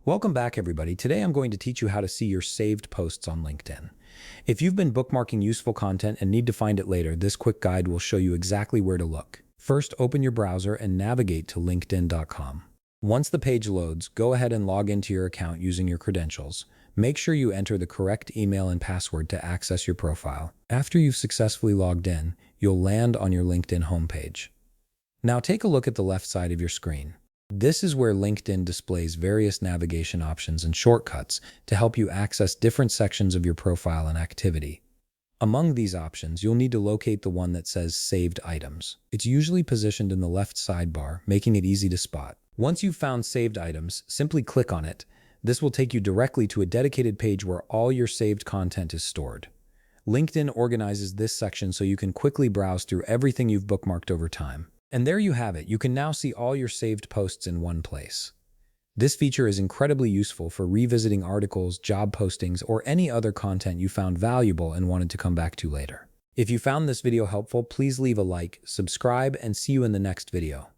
Welcome back, everybody. Today I'm going to teach you how to see your saved posts on LinkedIn. If you've been bookmarking useful content and need to find it later, this quick guide will show you exactly where to look. First, open your browser and navigate to linkedin.com. Once the page loads, go ahead and log into your account using your credentials. Make sure you enter the correct email and password to access your profile. After you've successfully logged in, you'll land on your LinkedIn homepage. Now take a look at the left side of your screen. This is where LinkedIn displays various navigation options and shortcuts to help you access different sections of your profile and activity. Among these options, you'll need to locate the one that says Saved Items. It's usually positioned in the left sidebar, making it easy to spot. Once you've found Saved Items, simply click on it. This will take you directly to a dedicated page where all your saved content is stored. LinkedIn organizes this section so you can quickly browse through everything you've bookmarked over time. And there you have it. You can now see all your saved posts in one place. This feature is incredibly useful for revisiting articles, job postings, or any other content you found valuable and wanted to come back to later. If you found this video helpful, please leave a like, subscribe, and see you in the next video.